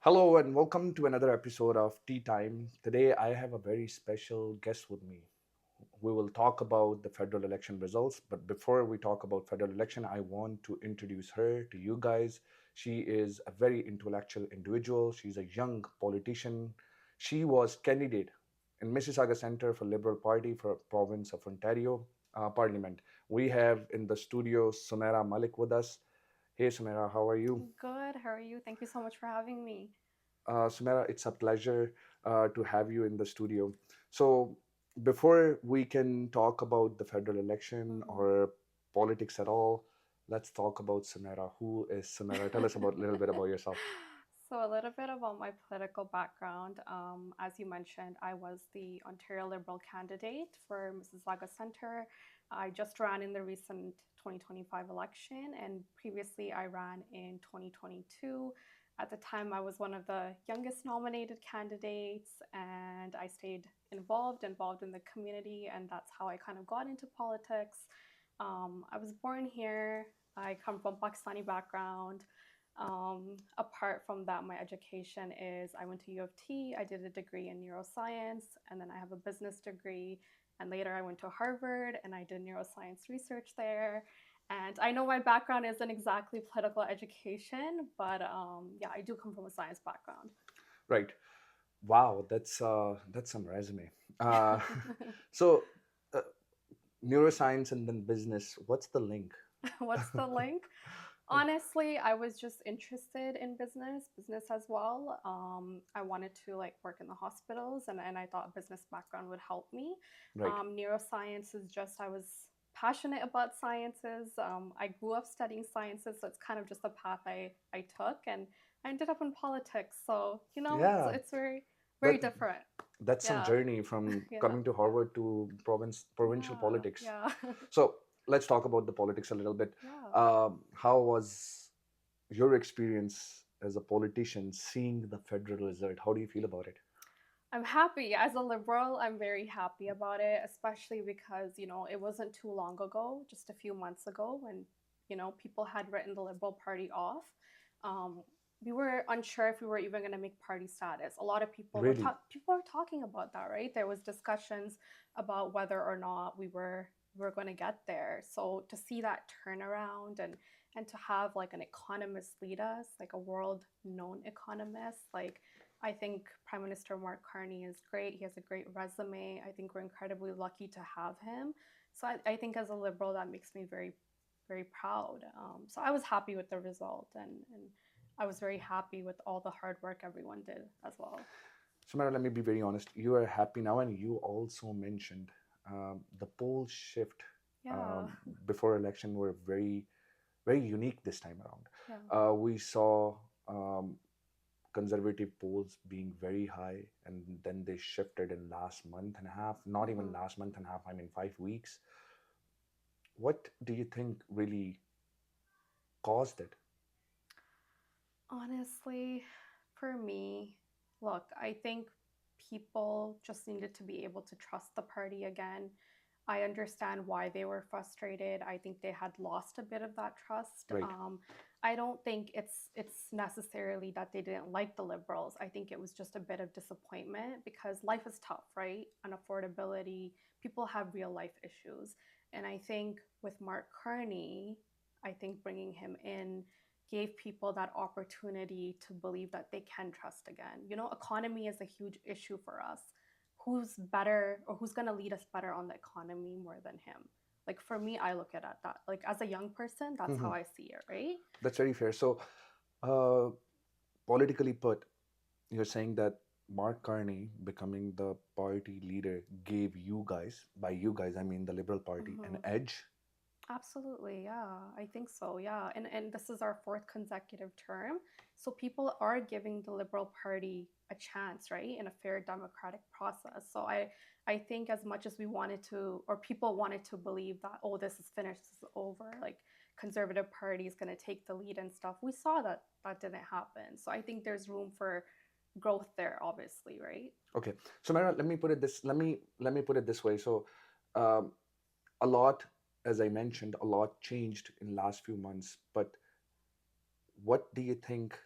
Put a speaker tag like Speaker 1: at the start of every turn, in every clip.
Speaker 1: Hello and welcome to another episode of Tea Time. Today I have a very special guest with me. We will talk about the federal election results, but before we talk about federal election, I want to introduce her to you guys. She is a very intellectual individual. She's a young politician. She was candidate in Mississauga Centre for Liberal Party for province of Ontario Parliament. We have in the studio Sumira Malik with us. Hey Sumira, how are you?
Speaker 2: Good. How are you? Thank you so much for having me.
Speaker 1: Sumera, it's a pleasure to have you in the studio. So, before we can talk about the federal election
Speaker 2: Mhm.
Speaker 1: or politics at all, let's talk about Sumera. Who is Sumera? Tell us about a little bit about yourself.
Speaker 2: So, a little bit about my political background. As you mentioned, I was the Ontario Liberal candidate for Mississauga Centre. I just ran in the recent 2025 election, and previously I ran in 2022. At the time, I was one of the youngest nominated candidates, and I stayed involved in the community, and that's how I kind of got into politics. I was born here. I come from Pakistani background. Apart from that, my education is I went to U of T. I did a degree in neuroscience, and then I have a business degree. And later, I went to Harvard and I did neuroscience research there. And I know my background isn't exactly political education, but yeah, I do come from a science background.
Speaker 1: Right. Wow, that's some resume. Uh, so, uh, neuroscience and then business. What's the link?
Speaker 2: What's the link? Honestly, I was just interested in business as well. I wanted to like work in the hospitals, and I thought a business background would help me.
Speaker 1: Right.
Speaker 2: Neuroscience is just I was passionate about sciences. I grew up studying sciences, so it's kind of just a path I took, and I ended up in politics. So
Speaker 1: Yeah.
Speaker 2: it's very
Speaker 1: That
Speaker 2: different.
Speaker 1: that's some
Speaker 2: Yeah,
Speaker 1: journey from
Speaker 2: yeah,
Speaker 1: coming to Harvard to provincial
Speaker 2: yeah,
Speaker 1: politics.
Speaker 2: yeah,
Speaker 1: So let's talk about the politics a little bit.
Speaker 2: yeah.
Speaker 1: How was your experience as a politician seeing the federal result? How do you feel about it?
Speaker 2: I'm happy. As a liberal, I'm very happy about it, especially because, it wasn't too long ago, just a few months ago, when, people had written the Liberal Party off. Um, we were unsure if we were even going to make party status. A lot of
Speaker 1: Really?
Speaker 2: people were talking about that, right? There was discussions about whether or not we were going to get there. So to see that turnaround and to have like an economist lead us, like a world known economist, like I think Prime Minister Mark Carney is great. He has a great resume. I think we're incredibly lucky to have him. So I think as a liberal, that makes me very, very proud. So I was happy with the result, and I was very happy with all the hard work everyone did as well.
Speaker 1: Samara, let me be very honest. You are happy now, and you also mentioned the poll shift
Speaker 2: Yeah,
Speaker 1: um, before election were very unique this time around.
Speaker 2: yeah.
Speaker 1: We saw um, conservative polls being very high, and then they shifted in last month and a half, not even
Speaker 2: Hmm.
Speaker 1: last month and a half, I mean 5 weeks. What do you think really caused it?
Speaker 2: Honestly, for me, look, I think people just needed to be able to trust the party again. I understand why they were frustrated. I think they had lost a bit of that trust.
Speaker 1: Right.
Speaker 2: I don't think it's necessarily that they didn't like the liberals. I think it was just a bit of disappointment because life is tough, right? Unaffordability, people have real life issues. And I think with Mark Carney, I think bringing him in gave people that opportunity to believe that they can trust again. Economy is a huge issue for us. Who's better or who's going to lead us better on the economy more than him? Like for me, I look at it that like as a young person, that's how
Speaker 1: Mhm.
Speaker 2: I see it, right?
Speaker 1: That's very fair. So, uh, politically put, you're saying that Mark Carney becoming the party leader gave you guys, by you guys, I mean the Liberal Party, an
Speaker 2: Hmm.
Speaker 1: edge.
Speaker 2: Absolutely, yeah. I think so, yeah. And this is our fourth consecutive term. So people are giving the Liberal Party a chance, right? In a fair democratic process. So I think as much as we wanted to or people wanted to believe that oh this is finished, this is over, like conservative party is going to take the lead and stuff. We saw that that didn't happen. So I think there's room for growth there obviously, right?
Speaker 1: Okay, so Mara, let me put it this way. So, um, a lot, as I mentioned, a lot changed in last few months. But what do you think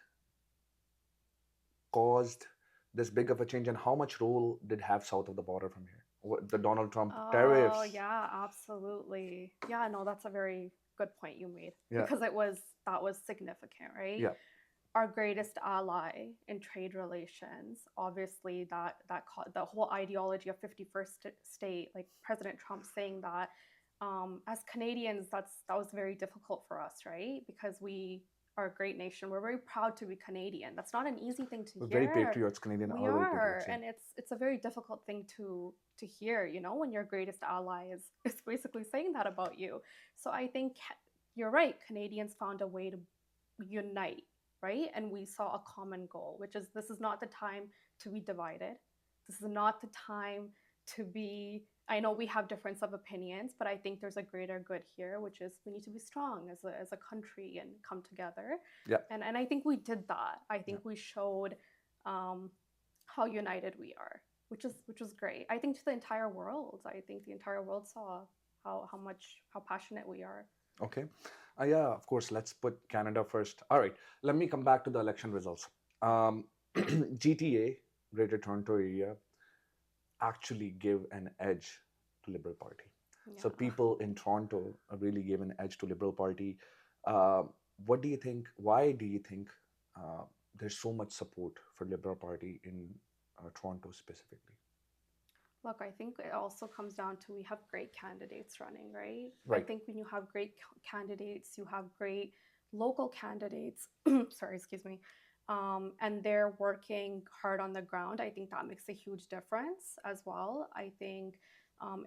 Speaker 1: caused this big of a change, and how much role did have south of the border from here? The Donald Trump
Speaker 2: Oh,
Speaker 1: tariffs.
Speaker 2: yeah, absolutely. Yeah, no, that's a very good point you made
Speaker 1: Yeah,
Speaker 2: because that was significant, right?
Speaker 1: yeah,
Speaker 2: Our greatest ally in trade relations, obviously the whole ideology of 51st state, like President Trump saying that, as Canadians, that was very difficult for us, right? Because we are a great nation. We're very proud to be Canadian. That's not an easy thing to
Speaker 1: we're very
Speaker 2: hear.
Speaker 1: patriots. Canadian
Speaker 2: We
Speaker 1: are very
Speaker 2: are,
Speaker 1: patriots. Yeah.
Speaker 2: and it's a very difficult thing to hear, when your greatest ally is basically saying that about you. So I think you're right. Canadians found a way to unite, right? And we saw a common goal, which is this is not the time to be divided. This is not the time to be. I know we have difference of opinions, but I think there's a greater good here, which is we need to be strong as a country and come together.
Speaker 1: Yeah.
Speaker 2: And I think we did that. I think
Speaker 1: Yeah.
Speaker 2: we showed how united we are, which was great. I think to the entire world. I think the entire world saw how passionate we are.
Speaker 1: Okay. Yeah, of course. Let's put Canada first. All right. Let me come back to the election results. GTA, Greater Toronto Area, actually give an edge to Liberal Party. So
Speaker 2: Yeah.
Speaker 1: people in Toronto really gave an edge to Liberal Party. Uh, what do you think? Why do you think there's so much support for Liberal Party in Toronto specifically?
Speaker 2: Look, I think it also comes down to we have great candidates running, right? I
Speaker 1: Right.
Speaker 2: think when you have great candidates, you have great local candidates. Sorry, excuse me. And they're working hard on the ground. I think that makes a huge difference as well. I think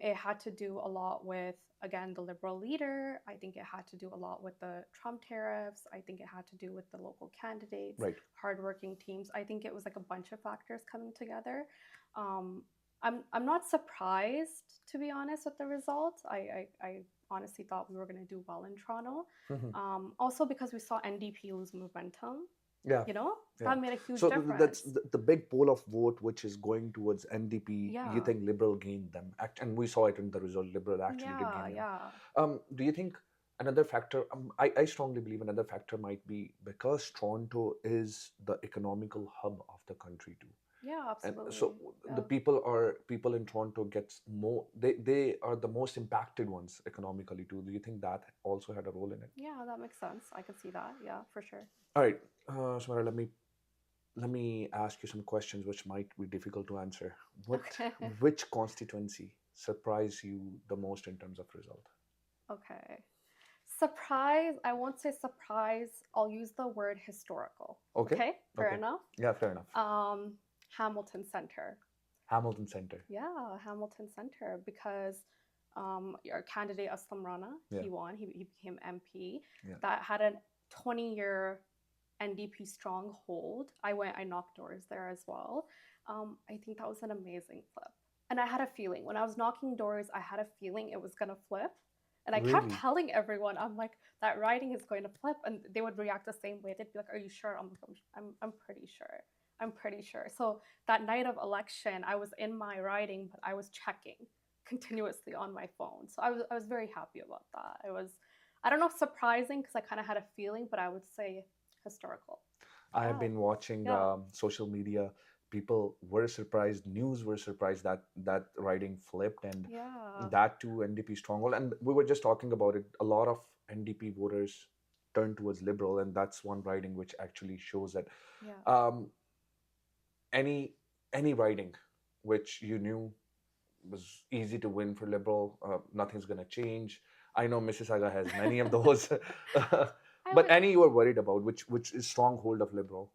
Speaker 2: it had to do a lot with, again, the Liberal leader. I think it had to do a lot with the Trump tariffs. I think it had to do with the local candidates,
Speaker 1: Right.
Speaker 2: hardworking teams. I think it was like a bunch of factors coming together. Um, I'm not surprised, to be honest, with the results. I honestly thought we were going to do well in Toronto. Also because we saw NDP lose momentum.
Speaker 1: Yeah.
Speaker 2: Yeah.
Speaker 1: Yeah.
Speaker 2: That made a huge
Speaker 1: So that's
Speaker 2: difference.
Speaker 1: the big pool of vote which is going towards NDP. You
Speaker 2: Yeah.
Speaker 1: think Liberal gained them, and we saw it in the result. Liberal actually did gain them.
Speaker 2: Yeah.
Speaker 1: Do you think another factor? I strongly believe another factor might be because Toronto is the economical hub of the country too.
Speaker 2: Yeah,
Speaker 1: And
Speaker 2: absolutely.
Speaker 1: so the people in Toronto gets more. They are the most impacted ones economically too. Do you think that also had a role in it?
Speaker 2: Yeah, that makes sense. I can see that. Yeah, for sure.
Speaker 1: All right, Sumara, let me ask you some questions which might be difficult to answer.
Speaker 2: Okay.
Speaker 1: Which constituency surprised you the most in terms of result?
Speaker 2: Okay. Surprise, I won't say surprise. I'll use the word historical.
Speaker 1: Okay.
Speaker 2: Okay, fair
Speaker 1: Okay.
Speaker 2: enough.
Speaker 1: Yeah, fair enough.
Speaker 2: Hamilton Centre.
Speaker 1: Hamilton Centre.
Speaker 2: Yeah, Hamilton Centre, because our candidate Aslam Rana,
Speaker 1: Yeah.
Speaker 2: he won. He became MP.
Speaker 1: Yeah.
Speaker 2: That had a 20-year NDP stronghold. I knocked doors there as well. I think that was an amazing flip. And I had a feeling when I was knocking doors, I had a feeling it was gonna flip. And I kept
Speaker 1: Really?
Speaker 2: telling everyone, I'm like, that riding is going to flip, and they would react the same way. They'd be like, "Are you sure?" I'm pretty sure. I'm pretty sure. So that night of election, I was in my riding, but I was checking continuously on my phone. So I was very happy about that. I don't know if surprising because I kind of had a feeling, but I would say historical.
Speaker 1: I have
Speaker 2: Yeah.
Speaker 1: been watching
Speaker 2: Yeah.
Speaker 1: social media. People were surprised. News were surprised that riding flipped, and
Speaker 2: Yeah.
Speaker 1: that too NDP stronghold. And we were just talking about it. A lot of NDP voters turned towards Liberal, and that's one riding which actually shows that.
Speaker 2: Yeah.
Speaker 1: Um, any riding which you knew was easy to win for Liberal, nothing's gonna change. I know Mississauga has many of those,
Speaker 2: I
Speaker 1: but
Speaker 2: would
Speaker 1: any you are worried about, which is stronghold of Liberal.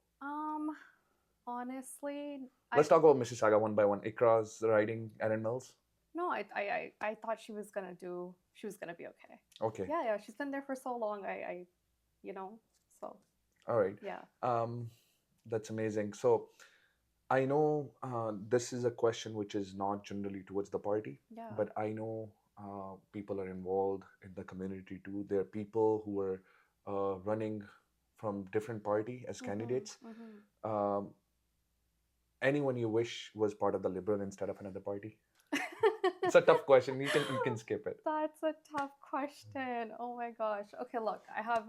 Speaker 2: honestly,
Speaker 1: Let's talk about Mississauga one by one. Ikra's riding Erin Mills.
Speaker 2: no, I thought she was gonna be okay.
Speaker 1: Okay.
Speaker 2: Yeah, she's been there for so long. So
Speaker 1: All right.
Speaker 2: yeah.
Speaker 1: That's amazing. So I know this is a question which is not generally towards the party,
Speaker 2: Yeah.
Speaker 1: but I know people are involved in the community too. There are people who are running from different party as candidates. Um, anyone you wish was part of the Liberal instead of another party? It's a tough question. You can skip it.
Speaker 2: That's a tough question. Oh my gosh. Okay, look, I have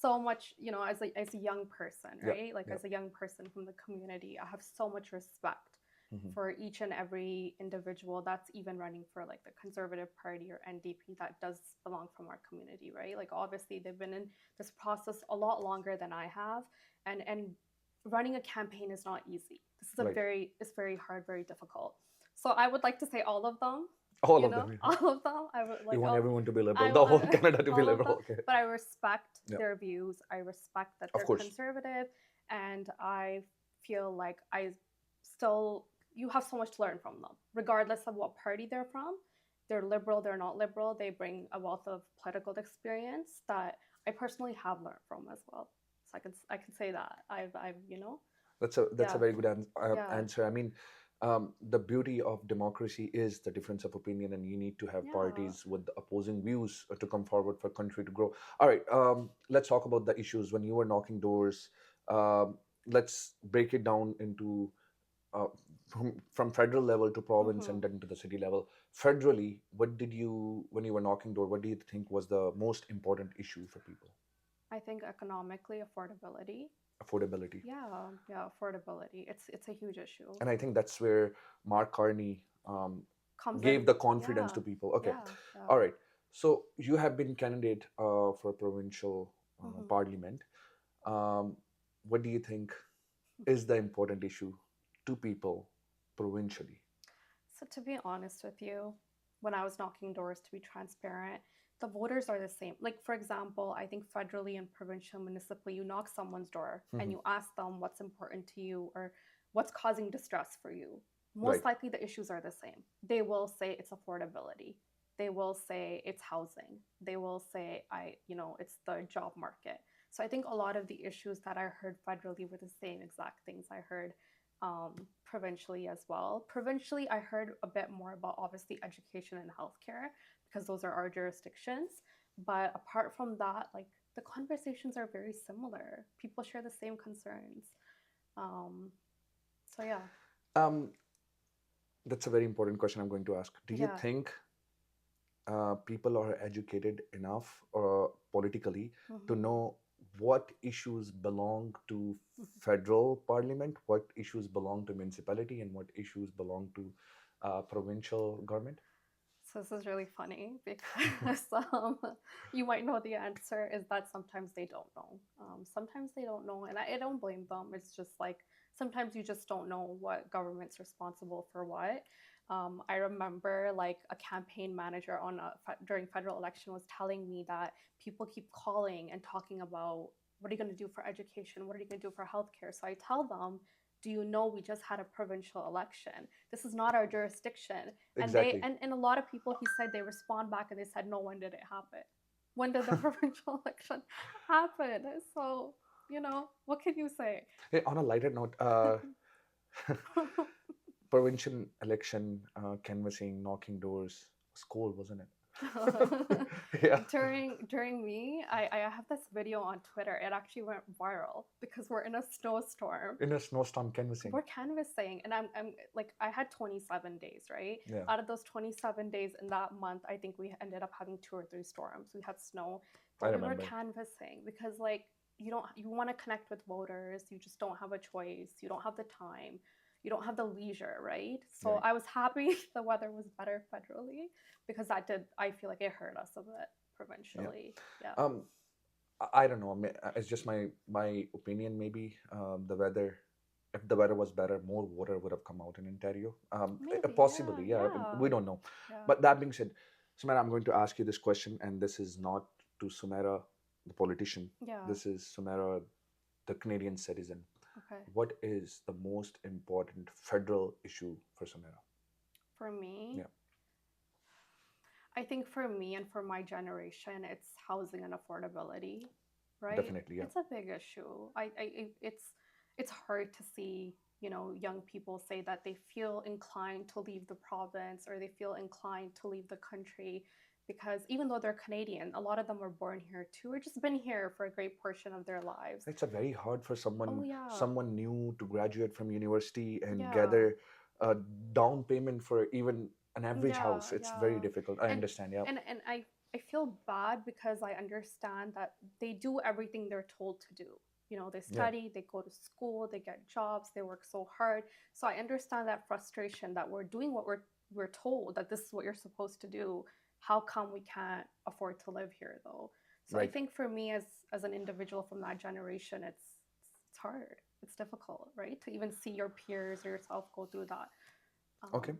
Speaker 2: so much, you know, as a young person,
Speaker 1: Yeah,
Speaker 2: right? Like
Speaker 1: yeah.
Speaker 2: as a young person from the community, I have so much respect
Speaker 1: Mhm.
Speaker 2: for each and every individual that's even running for like the Conservative Party or NDP that does belong from our community, right? Like obviously they've been in this process a lot longer than I have, and running a campaign is not easy. This is
Speaker 1: Right.
Speaker 2: it's very hard, very difficult. So I would like to say all of them,
Speaker 1: All
Speaker 2: you
Speaker 1: of
Speaker 2: know,
Speaker 1: them. Yeah.
Speaker 2: all of them. I would
Speaker 1: You
Speaker 2: like
Speaker 1: want
Speaker 2: all,
Speaker 1: everyone to be liberal,
Speaker 2: I,
Speaker 1: the whole
Speaker 2: I
Speaker 1: Canada to be
Speaker 2: all of them,
Speaker 1: liberal. Okay.
Speaker 2: but I respect
Speaker 1: Yeah.
Speaker 2: their views. I respect that
Speaker 1: Of
Speaker 2: they're
Speaker 1: course.
Speaker 2: conservative, and I feel like I still you have so much to learn from them, regardless of what party they're from. They're liberal, they're not liberal. They bring a wealth of political experience that I personally have learned from as well. So I can say that I've
Speaker 1: That's a
Speaker 2: yeah,
Speaker 1: very good
Speaker 2: yeah,
Speaker 1: answer. I mean, the beauty of democracy is the difference of opinion, and you need to have
Speaker 2: yeah.
Speaker 1: parties with opposing views to come forward for country to grow. All right, let's talk about the issues when you were knocking doors. Let's break it down into uh, from federal level to province
Speaker 2: Hmm.
Speaker 1: and then to the city level. Federally, what did you when you were knocking door? What do you think was the most important issue for people?
Speaker 2: I think economically affordability.
Speaker 1: Affordability.
Speaker 2: Yeah, yeah, affordability. It's a huge issue.
Speaker 1: And I think that's where Mark Carney
Speaker 2: Comes
Speaker 1: gave
Speaker 2: in.
Speaker 1: the confidence
Speaker 2: Yeah,
Speaker 1: to people. Okay,
Speaker 2: yeah,
Speaker 1: all
Speaker 2: yeah.
Speaker 1: right. So you have been candidate for provincial
Speaker 2: Hmm.
Speaker 1: parliament. Um, what do you think is the important issue to people provincially?
Speaker 2: So, to be honest with you, when I was knocking doors, to be transparent, the voters are the same. Like, for example, I think federally and provincial, municipally, you knock someone's door and
Speaker 1: Mhm.
Speaker 2: you ask them what's important to you or what's causing distress for you.
Speaker 1: Right.
Speaker 2: Most likely, the issues are the same. They will say it's affordability. They will say it's housing. They will say, it's the job market. So I think a lot of the issues that I heard federally were the same exact things I heard provincially as well. Provincially, I heard a bit more about obviously education and healthcare because those are our jurisdictions. But apart from that, like the conversations are very similar. People share the same concerns. Um, so yeah,
Speaker 1: Um, that's a very important question I'm going to ask. Do you
Speaker 2: yeah.
Speaker 1: think people are educated enough politically to
Speaker 2: Hmm.
Speaker 1: know what issues belong to federal parliament, what issues belong to municipality, and what issues belong to provincial government?
Speaker 2: So this is really funny because you might know the answer is that sometimes they don't know. Sometimes they don't know, and I don't blame them. It's just like sometimes you just don't know what government's responsible for what. I remember like a campaign manager during federal election was telling me that people keep calling and talking about what are you going to do for education? What are you going to do for healthcare? So I tell them, do you know we just had a provincial election? This is not our jurisdiction. And they
Speaker 1: Exactly.
Speaker 2: and a lot of people, he said, they respond back and they said, no, when did it happen? When did the provincial election happen? So, what can you say?
Speaker 1: Hey, on a lighter note, provincial election canvassing, knocking doors, was cold, wasn't it? Yeah.
Speaker 2: during me, I have this video on Twitter. It actually went viral because we're in a snowstorm.
Speaker 1: In a snowstorm canvassing.
Speaker 2: We're canvassing, and I'm like, I had 27 days, right?
Speaker 1: Yeah,
Speaker 2: Out of those 27 days in that month, I think we ended up having 2 or 3 storms. We had snow,
Speaker 1: I
Speaker 2: but we were
Speaker 1: remember.
Speaker 2: canvassing because like you want to connect with voters. You just don't have a choice. You don't have the time. You don't have the leisure, right? So
Speaker 1: Right.
Speaker 2: I was happy the weather was better federally because I feel like it hurt us a bit
Speaker 1: Yeah.
Speaker 2: provincially. Yeah.
Speaker 1: Um, I don't know. It's just my opinion. Maybe the weather. If the weather was better, more water would have come out in Ontario.
Speaker 2: Maybe, yeah,
Speaker 1: Possibly, yeah.
Speaker 2: yeah,
Speaker 1: We don't know.
Speaker 2: yeah.
Speaker 1: But that being said, Sumera, I'm going to ask you this question, and this is not to Sumera, the politician.
Speaker 2: Yeah.
Speaker 1: This is Sumera, the Canadian citizen.
Speaker 2: Okay.
Speaker 1: What is the most important federal issue for Sumera?
Speaker 2: For me,
Speaker 1: Yeah,
Speaker 2: I think for me and for my generation, it's housing and affordability, right?
Speaker 1: definitely. Yeah,
Speaker 2: It's a big issue. It's hard to see, young people say that they feel inclined to leave the province or they feel inclined to leave the country because even though they're Canadian, a lot of them were born here too or just been here for a great portion of their lives.
Speaker 1: it's a very hard for
Speaker 2: Oh
Speaker 1: someone
Speaker 2: yeah.
Speaker 1: someone new to graduate from university and
Speaker 2: Yeah.
Speaker 1: gather a down payment for even an average
Speaker 2: Yeah,
Speaker 1: house. It's very
Speaker 2: yeah.
Speaker 1: difficult. I
Speaker 2: And
Speaker 1: understand. Yeah.
Speaker 2: and I I feel bad because I understand that they do everything they're told to do. You know, they
Speaker 1: Yeah,
Speaker 2: study, they go to school, they get jobs, they work so hard. So I understand that frustration that we're doing what we're told that this is what you're supposed to do. How come we can't afford to live here though? So I
Speaker 1: right.
Speaker 2: think for me as an individual from that generation, it's hard. It's difficult, right? To even see your peers or yourself go through that.
Speaker 1: Okay,
Speaker 2: Um,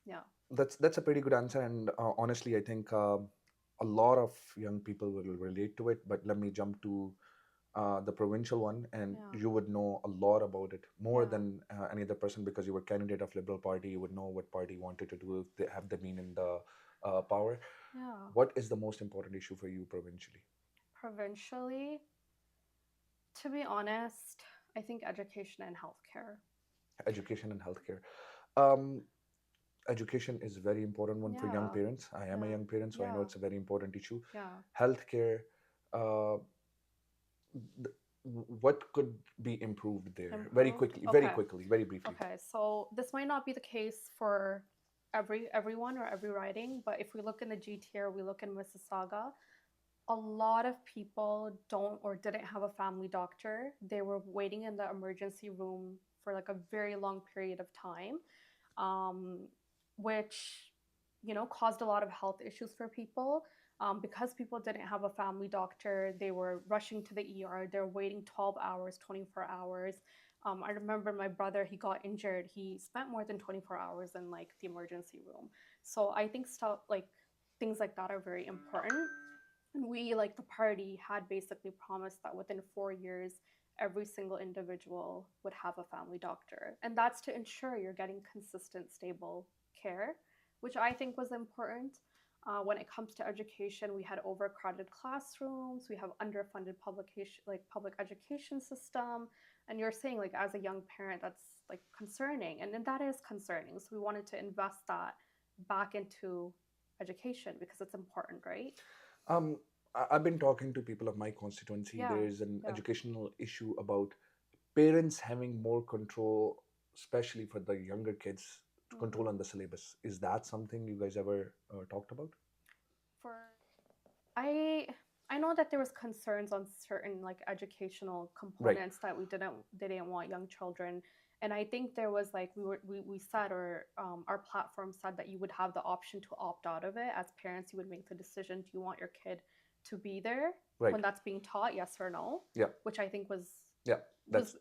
Speaker 2: yeah.
Speaker 1: that's a pretty good answer, and honestly, I think a lot of young people will relate to it. But let me jump to the provincial one, and
Speaker 2: Yeah.
Speaker 1: you would know a lot about it more
Speaker 2: Yeah.
Speaker 1: than any other person because you were candidate of Liberal Party. You would know what party wanted to do if they have the mean in the power.
Speaker 2: Yeah.
Speaker 1: What is the most important issue for you provincially?
Speaker 2: Provincially, to be honest, I think education and healthcare.
Speaker 1: Education and healthcare. Um, Education is a very important one for young
Speaker 2: Yeah.
Speaker 1: parents. I am a
Speaker 2: Yeah.
Speaker 1: young parent, so I know
Speaker 2: Yeah.
Speaker 1: it's a very important issue.
Speaker 2: Yeah.
Speaker 1: Healthcare. Uh, th- what could be improved there?
Speaker 2: Improved.
Speaker 1: Very
Speaker 2: Okay.
Speaker 1: quickly, very briefly.
Speaker 2: Okay. So this might not be the case for everyone or every riding, but if we look in the GTR, we look in Mississauga, a lot of people don't or didn't have a family doctor. They were waiting in the emergency room for like a very long period of time, um, which caused a lot of health issues for people. Because people didn't have a family doctor, they were rushing to the ER. They're waiting 12 hours, 24 hours. I remember my brother, he got injured. He spent more than 24 hours in like the emergency room. So I think stuff like things like that are very important. And we, like the party, had basically promised that within 4 years, every single individual would have a family doctor. And that's to ensure you're getting consistent, stable care, which I think was important. When it comes to education, we had overcrowded classrooms, we have underfunded publication, like public education system. And you're saying, like, as a young parent, that's like concerning. And then that is concerning. So we wanted to invest that back into education because it's important, right?
Speaker 1: Um, I've been talking to people of my constituency.
Speaker 2: Yeah,
Speaker 1: There is an
Speaker 2: yeah.
Speaker 1: educational issue about parents having more control, especially for the younger kids, to control
Speaker 2: Hmm.
Speaker 1: on the syllabus. Is that something you guys ever talked about?
Speaker 2: For I I know that there was concerns on certain like educational
Speaker 1: Right.
Speaker 2: components that they didn't want young children, and I think there was like we said, or our platform said that you would have the option to opt out of it as parents. You would make the decision: do you want your kid to be there
Speaker 1: Right.
Speaker 2: when that's being taught, yes or no?
Speaker 1: Yeah.
Speaker 2: Which I think
Speaker 1: Yeah.
Speaker 2: was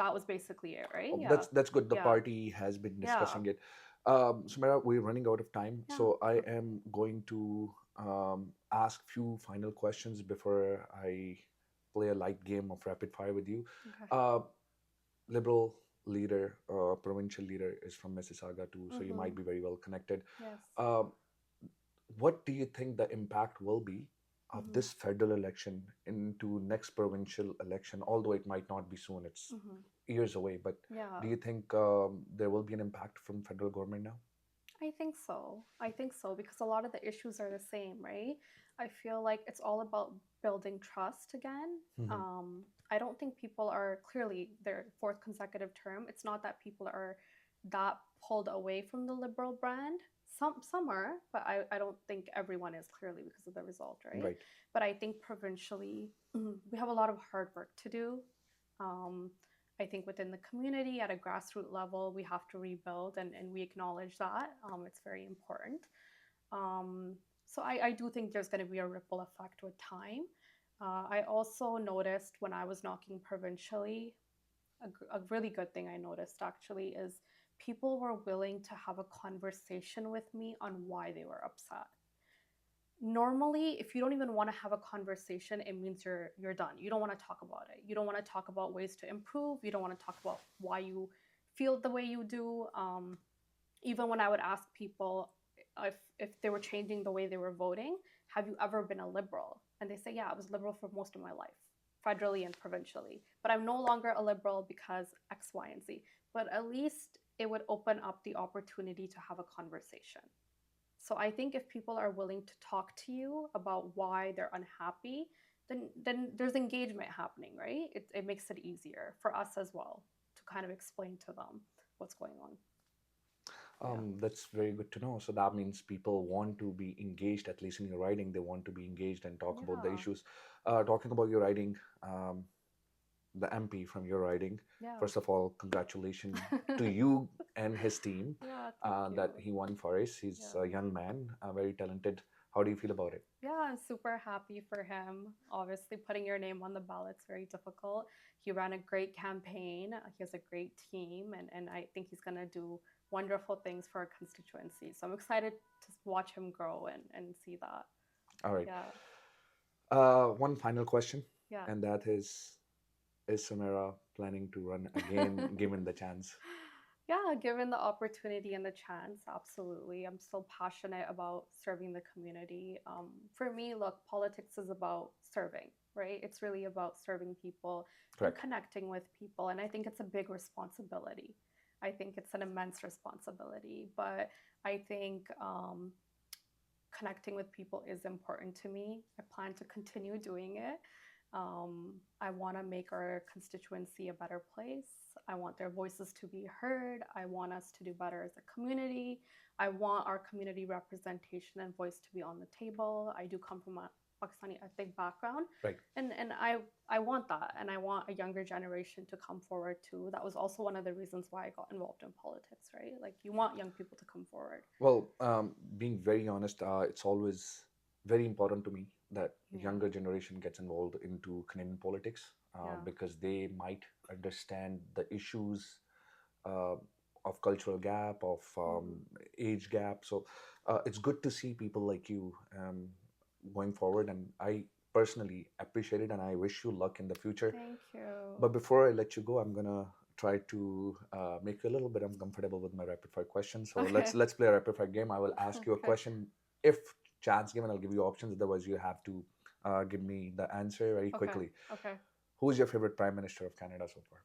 Speaker 2: that was basically it, right? Yeah,
Speaker 1: That's good. The
Speaker 2: yeah,
Speaker 1: party has been
Speaker 2: yeah,
Speaker 1: discussing it. Sumera, we're running out of time,
Speaker 2: yeah.
Speaker 1: so I am going to ask few final questions before I play a light game of rapid fire with you.
Speaker 2: Okay.
Speaker 1: Uh, Liberal leader, provincial leader, is from Mississauga too, so you might
Speaker 2: Mm-hmm.
Speaker 1: be very well connected.
Speaker 2: Yes.
Speaker 1: Uh, what do you think the impact will be of
Speaker 2: Mm-hmm.
Speaker 1: this federal election into next provincial election? Although it might not be soon, it's
Speaker 2: Mm-hmm.
Speaker 1: years away. But
Speaker 2: Yeah.
Speaker 1: do you think there will be an impact from federal government now?
Speaker 2: I think so. I think so because a lot of the issues are the same, right? I feel like it's all about building trust again.
Speaker 1: Hmm.
Speaker 2: I don't think people are clearly their fourth consecutive term. It's not that people are that pulled away from the liberal brand. Some are, but I don't think everyone is clearly because of the result, right?
Speaker 1: Right.
Speaker 2: But I think provincially, we have a lot of hard work to do. Um, I think within the community at a grassroots level, we have to rebuild, and we acknowledge that. It's very important. Um, so I do think there's going to be a ripple effect with time. I also noticed when I was knocking provincially, a really good thing I noticed actually is people were willing to have a conversation with me on why they were upset. Normally, if you don't even want to have a conversation, it means you're done. You don't want to talk about it. You don't want to talk about ways to improve. You don't want to talk about why you feel the way you do. Even when I would ask people if they were changing the way they were voting, have you ever been a liberal? And they say, yeah, I was liberal for most of my life, federally and provincially. But I'm no longer a liberal because X, Y, and Z. But at least it would open up the opportunity to have a conversation. So I think if people are willing to talk to you about why they're unhappy, then there's engagement happening, right? It makes it easier for us as well to kind of explain to them what's going on. Yeah.
Speaker 1: That's very good to know. So that means people want to be engaged, at least in your writing. They want to be engaged and talk about the
Speaker 2: Yeah.
Speaker 1: issues. Talking about your writing, the MP from your writing.
Speaker 2: Yeah.
Speaker 1: First of all, congratulations to you and his team
Speaker 2: Yeah, thank
Speaker 1: that
Speaker 2: you.
Speaker 1: he won for us. He's a
Speaker 2: Yeah.
Speaker 1: young man, very talented. How do you feel about it?
Speaker 2: Yeah, I'm super happy for him. Obviously, putting your name on the ballot's very difficult. He ran a great campaign. He has a great team, and I think he's going to do wonderful things for our constituency. So I'm excited to watch him grow and see that.
Speaker 1: All right.
Speaker 2: Yeah.
Speaker 1: One final question,
Speaker 2: Yeah.
Speaker 1: and that is Sumira planning to run again, given the chance?
Speaker 2: Yeah, given the opportunity and the chance, absolutely. I'm still passionate about serving the community. For me, look, politics is about serving, right? It's really about serving people and
Speaker 1: Correct.
Speaker 2: connecting with people. And I think it's a big responsibility. I think it's an immense responsibility. But I think connecting with people is important to me. I plan to continue doing it. I want to make our constituency a better place. I want their voices to be heard. I want us to do better as a community. I want our community representation and voice to be on the table. I do come from a Pakistani ethnic background,
Speaker 1: Right.
Speaker 2: and I want that, and I want a younger generation to come forward too. That was also one of the reasons why I got involved in politics, right? Like you want young people to come forward.
Speaker 1: Well, being very honest, it's always very important to me that
Speaker 2: Yeah,
Speaker 1: younger generation gets involved into Canadian politics
Speaker 2: yeah,
Speaker 1: because they might understand the issues uh, of cultural gap, of
Speaker 2: hmm,
Speaker 1: age gap. So it's good to see people like you going forward, and I personally appreciate it, and I wish you luck in the future.
Speaker 2: thank you.
Speaker 1: But before I let you go, I'm gonna try to make you a little bit uncomfortable with my rapid fire questions. So let's
Speaker 2: Okay.
Speaker 1: let's play a rapid fire game. I will ask you a
Speaker 2: Okay.
Speaker 1: question. If chance given, I'll give you options. Otherwise, you have to give me the answer very
Speaker 2: Okay.
Speaker 1: quickly.
Speaker 2: Okay.
Speaker 1: Who's your favorite Prime Minister of Canada so far?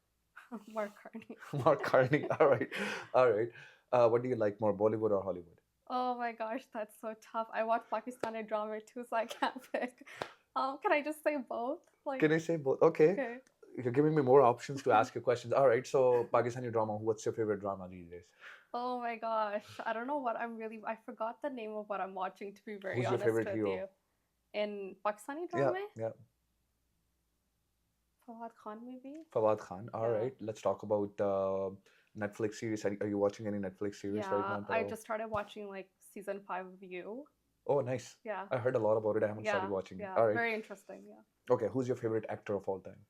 Speaker 2: Mark Carney.
Speaker 1: Mark Carney. All right, all right. What do you like more, Bollywood or Hollywood?
Speaker 2: Oh my gosh, that's so tough. I watch Pakistani drama too, so I can't pick. Can I just say both? Like,
Speaker 1: Can I say both? Okay,
Speaker 2: okay.
Speaker 1: you're giving me more options to ask you questions. All right. So Pakistani drama. What's your favorite drama these days?
Speaker 2: Oh my gosh, I don't know what I forgot the name of what I'm watching, to be very
Speaker 1: Who's your
Speaker 2: honest
Speaker 1: favorite
Speaker 2: with
Speaker 1: hero?
Speaker 2: you. In Pakistani
Speaker 1: Yeah,
Speaker 2: drama,
Speaker 1: yeah.
Speaker 2: Fawad Khan maybe.
Speaker 1: Fawad Khan. All
Speaker 2: Yeah.
Speaker 1: right. Let's talk about Netflix series. Are you watching any Netflix series right
Speaker 2: Yeah,
Speaker 1: now?
Speaker 2: I just started watching like season 5 of You.
Speaker 1: Oh, nice.
Speaker 2: Yeah.
Speaker 1: I heard a lot about it. I haven't started
Speaker 2: Yeah.
Speaker 1: watching it.
Speaker 2: Yeah.
Speaker 1: All right.
Speaker 2: Very interesting. Yeah.
Speaker 1: Okay. Who's your favorite actor of all time?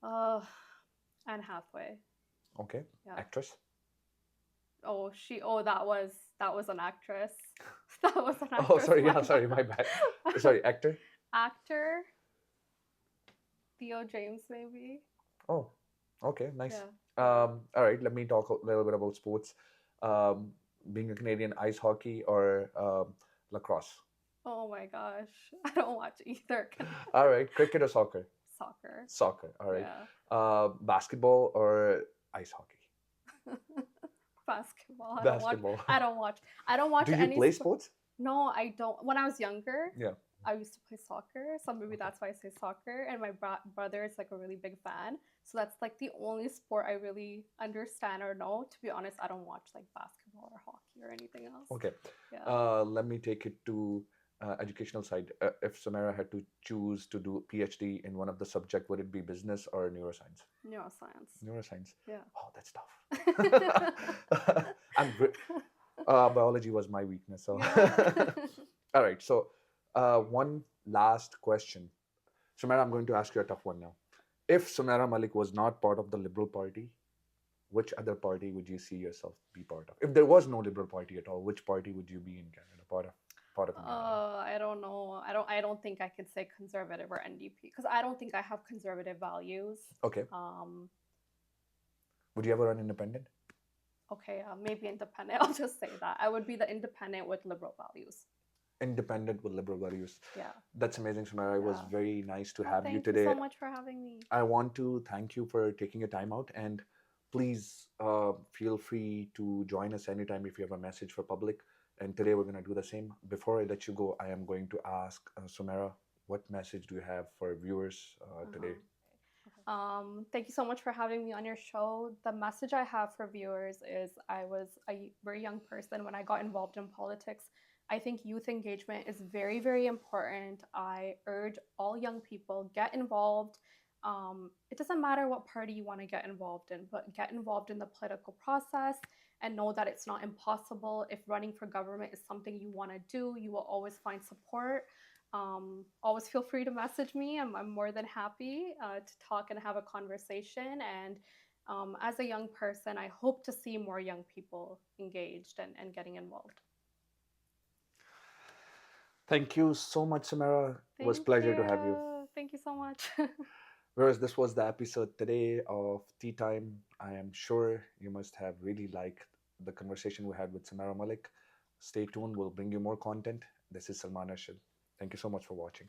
Speaker 2: Uh, and halfway.
Speaker 1: Okay.
Speaker 2: Yeah.
Speaker 1: Actress.
Speaker 2: Oh, that was an actress. That was an
Speaker 1: Oh,
Speaker 2: actress.
Speaker 1: sorry.
Speaker 2: My
Speaker 1: Yeah, sorry. My bad.
Speaker 2: bad.
Speaker 1: Sorry, actor.
Speaker 2: Actor Theo James maybe.
Speaker 1: Oh, okay. Nice.
Speaker 2: Yeah. Yeah.
Speaker 1: All right. Let me talk a little bit about sports. Um, being a Canadian, ice hockey or lacrosse.
Speaker 2: Oh my gosh, I don't watch either.
Speaker 1: All right. Cricket or soccer?
Speaker 2: Soccer.
Speaker 1: Soccer. All right.
Speaker 2: Yeah.
Speaker 1: Basketball or ice hockey?
Speaker 2: Basketball. I don't watch.
Speaker 1: Basketball.
Speaker 2: I don't watch. I don't watch
Speaker 1: Do you
Speaker 2: any
Speaker 1: play
Speaker 2: sport.
Speaker 1: sports?
Speaker 2: No, I don't. When I was younger,
Speaker 1: Yeah.
Speaker 2: I used to play soccer, so maybe
Speaker 1: Okay.
Speaker 2: that's why I say soccer. And my brother is like a really big fan, so that's like the only sport I really understand or know. To be honest, I don't watch like basketball or hockey or anything else.
Speaker 1: Okay.
Speaker 2: Yeah.
Speaker 1: Let me take it to educational side. If Samara had to choose to do PhD in one of the subject, would it be business or neuroscience?
Speaker 2: Neuroscience.
Speaker 1: Neuroscience.
Speaker 2: Yeah.
Speaker 1: Oh, that's tough. Biology was my weakness. So,
Speaker 2: Yeah.
Speaker 1: all right. So, one last question. Sumera, I'm going to ask you a tough one now. If Sumera Malik was not part of the Liberal Party, which other party would you see yourself be part of? If there was no Liberal Party at all, which party would you be in Canada? Part of in Canada?
Speaker 2: I don't know. I don't think I could say conservative or NDP because I don't think I have conservative values.
Speaker 1: Okay.
Speaker 2: Um,
Speaker 1: Would you ever run independent?
Speaker 2: okay, maybe independent. I'll just say that. I would be the independent with liberal values.
Speaker 1: Independent with liberal values.
Speaker 2: Yeah.
Speaker 1: That's amazing, Sumera. It was
Speaker 2: Yeah.
Speaker 1: very nice to
Speaker 2: Oh,
Speaker 1: have you
Speaker 2: thank you
Speaker 1: today.
Speaker 2: so much for having me.
Speaker 1: I want to thank you for taking your time out, and please feel free to join us anytime if you have a message for public. And today we're going to do the same. Before I let you go, I am going to ask Sumera, what message do you have for viewers today?
Speaker 2: Okay. Thank you so much for having me on your show. The message I have for viewers is I was a very young person when I got involved in politics. I think youth engagement is very, very important. I urge all young people get involved. It doesn't matter what party you want to get involved in, but get involved in the political process and know that it's not impossible. If running for government is something you want to do, you will always find support. Always feel free to message me. I'm more than happy to talk and have a conversation. And as a young person, I hope to see more young people engaged and getting involved.
Speaker 1: Thank you so much, Samara. It was
Speaker 2: Thank
Speaker 1: pleasure to have you.
Speaker 2: you. Thank you so much.
Speaker 1: Whereas this was the episode today of Tea Time. I am sure you must have really liked the conversation we had with Sumira Malik. Stay tuned, we'll bring you more content. This is Salman Arshad. Thank you so much for watching.